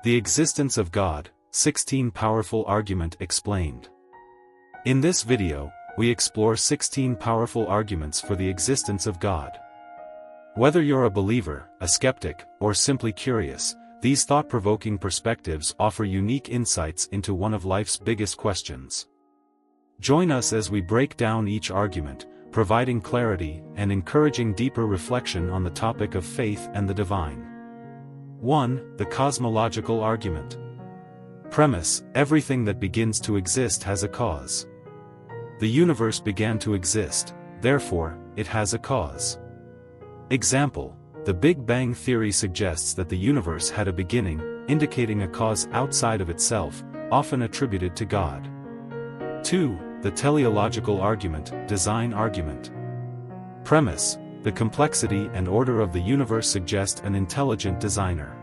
The existence of God, 16 powerful argument explained. In this video, we explore 16 powerful arguments for the existence of God. Whether you're a believer, a skeptic, or simply curious, these thought-provoking perspectives offer unique insights into one of life's biggest questions. Join us as we break down each argument, providing clarity and encouraging deeper reflection on the topic of faith and the divine. 1. The Cosmological Argument. Premise: everything that begins to exist has a cause. The universe began to exist, therefore, it has a cause. Example: the Big Bang theory suggests that the universe had a beginning, indicating a cause outside of itself, often attributed to God. 2. The Teleological Argument, design argument. Premise: the complexity and order of the universe suggest an intelligent designer.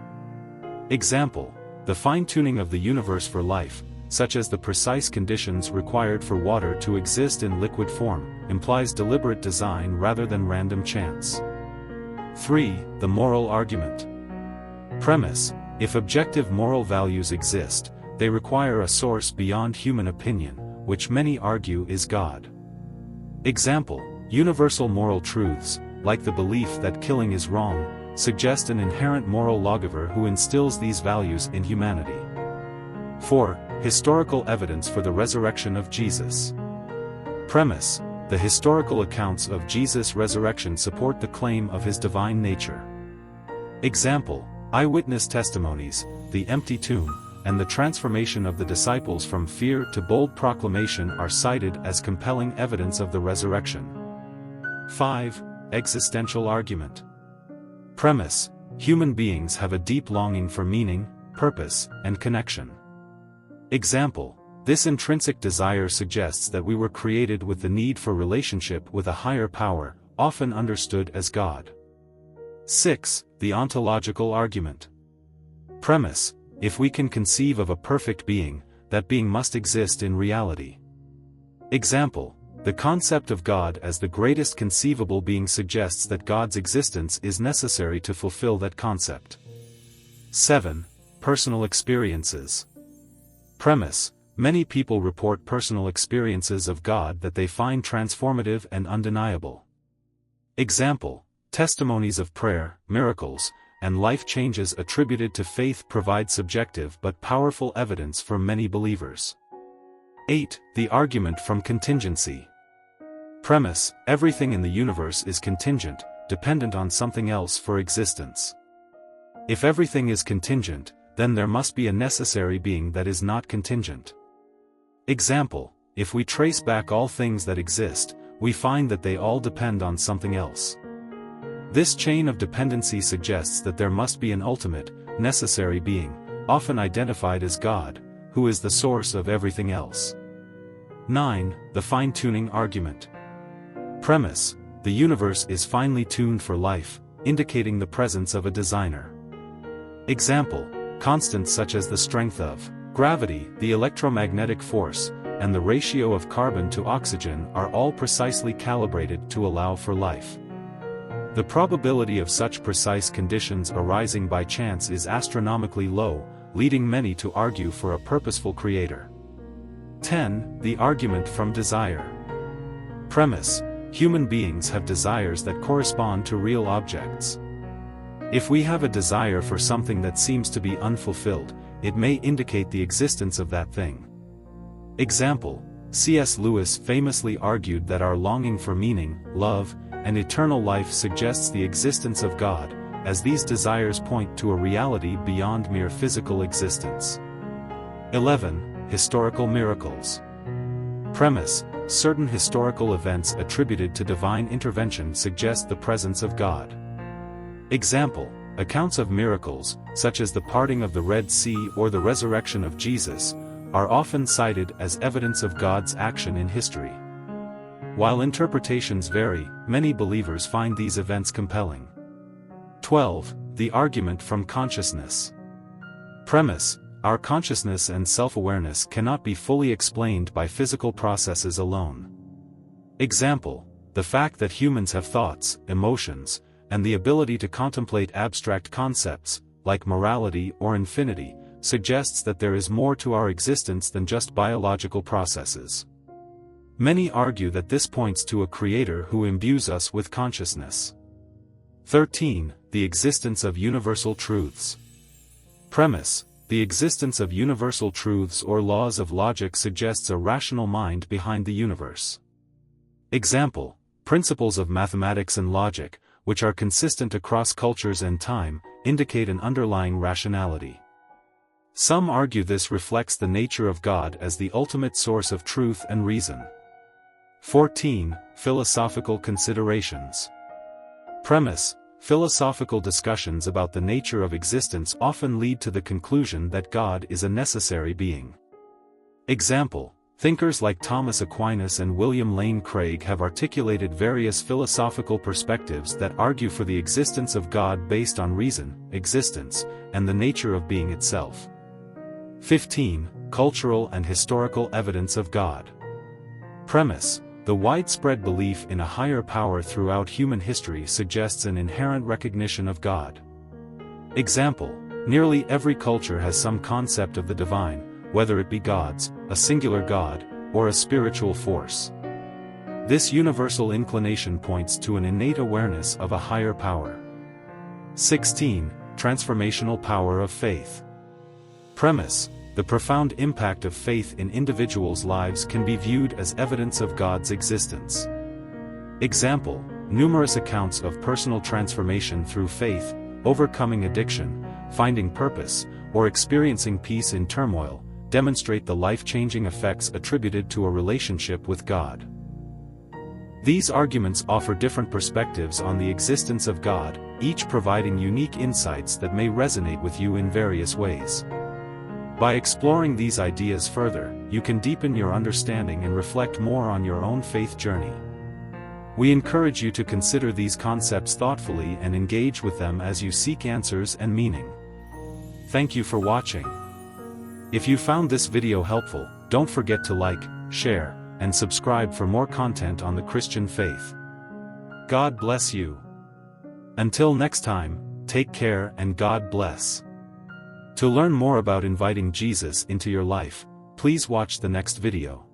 Example: the fine-tuning of the universe for life, such as the precise conditions required for water to exist in liquid form, implies deliberate design rather than random chance. 3. The Moral Argument. Premise: if objective moral values exist, they require a source beyond human opinion, which many argue is God. Example: universal moral truths, like the belief that killing is wrong, suggest an inherent moral lawgiver who instills these values in humanity. 4. Historical evidence for the resurrection of Jesus. Premise: the historical accounts of Jesus' resurrection support the claim of his divine nature. Example: eyewitness testimonies, the empty tomb, and the transformation of the disciples from fear to bold proclamation are cited as compelling evidence of the resurrection. 5. Existential Argument. Premise: human beings have a deep longing for meaning, purpose, and connection. Example: this intrinsic desire suggests that we were created with the need for relationship with a higher power, often understood as God. 6. The Ontological Argument. Premise: if we can conceive of a perfect being, that being must exist in reality. Example: the concept of God as the greatest conceivable being suggests that God's existence is necessary to fulfill that concept. 7. Personal experiences. Premise: many people report personal experiences of God that they find transformative and undeniable. Example: testimonies of prayer, miracles, and life changes attributed to faith provide subjective but powerful evidence for many believers. 8. The Argument from Contingency. Premise: everything in the universe is contingent, dependent on something else for existence. If everything is contingent, then there must be a necessary being that is not contingent. Example: if we trace back all things that exist, we find that they all depend on something else. This chain of dependency suggests that there must be an ultimate, necessary being, often identified as God, who is the source of everything else. 9. The Fine-Tuning Argument. Premise: the universe is finely tuned for life, indicating the presence of a designer. Example: constants such as the strength of gravity, the electromagnetic force, and the ratio of carbon to oxygen are all precisely calibrated to allow for life. The probability of such precise conditions arising by chance is astronomically low, leading many to argue for a purposeful creator. 10. The Argument from Desire. Premise: human beings have desires that correspond to real objects. If we have a desire for something that seems to be unfulfilled, it may indicate the existence of that thing. Example: C.S. Lewis famously argued that our longing for meaning, love, and eternal life suggests the existence of God, as these desires point to a reality beyond mere physical existence. 11. Historical Miracles. Premise: certain historical events attributed to divine intervention suggest the presence of God. Example: accounts of miracles, such as the parting of the Red Sea or the resurrection of Jesus, are often cited as evidence of God's action in history. While interpretations vary, many believers find these events compelling. 12. The Argument from Consciousness. Premise: our consciousness and self-awareness cannot be fully explained by physical processes alone. Example: the fact that humans have thoughts, emotions, and the ability to contemplate abstract concepts, like morality or infinity, suggests that there is more to our existence than just biological processes. Many argue that this points to a creator who imbues us with consciousness. 13. The existence of universal truths. Premise: the existence of universal truths or laws of logic suggests a rational mind behind the universe. Example: principles of mathematics and logic, which are consistent across cultures and time, indicate an underlying rationality. Some argue this reflects the nature of God as the ultimate source of truth and reason. 14. Philosophical considerations. Premise: philosophical discussions about the nature of existence often lead to the conclusion that God is a necessary being. Example: thinkers like Thomas Aquinas and William Lane Craig have articulated various philosophical perspectives that argue for the existence of God based on reason, existence, and the nature of being itself. 15. Cultural and historical evidence of God. Premise: the widespread belief in a higher power throughout human history suggests an inherent recognition of God. Example: nearly every culture has some concept of the divine, whether it be gods, a singular God, or a spiritual force. This universal inclination points to an innate awareness of a higher power. 16. Transformational power of faith. Premise: the profound impact of faith in individuals' lives can be viewed as evidence of God's existence. Example: numerous accounts of personal transformation through faith, overcoming addiction, finding purpose, or experiencing peace in turmoil, demonstrate the life-changing effects attributed to a relationship with God. These arguments offer different perspectives on the existence of God, each providing unique insights that may resonate with you in various ways. By exploring these ideas further, you can deepen your understanding and reflect more on your own faith journey. We encourage you to consider these concepts thoughtfully and engage with them as you seek answers and meaning. Thank you for watching. If you found this video helpful, don't forget to like, share, and subscribe for more content on the Christian faith. God bless you. Until next time, take care and God bless. To learn more about inviting Jesus into your life, please watch the next video.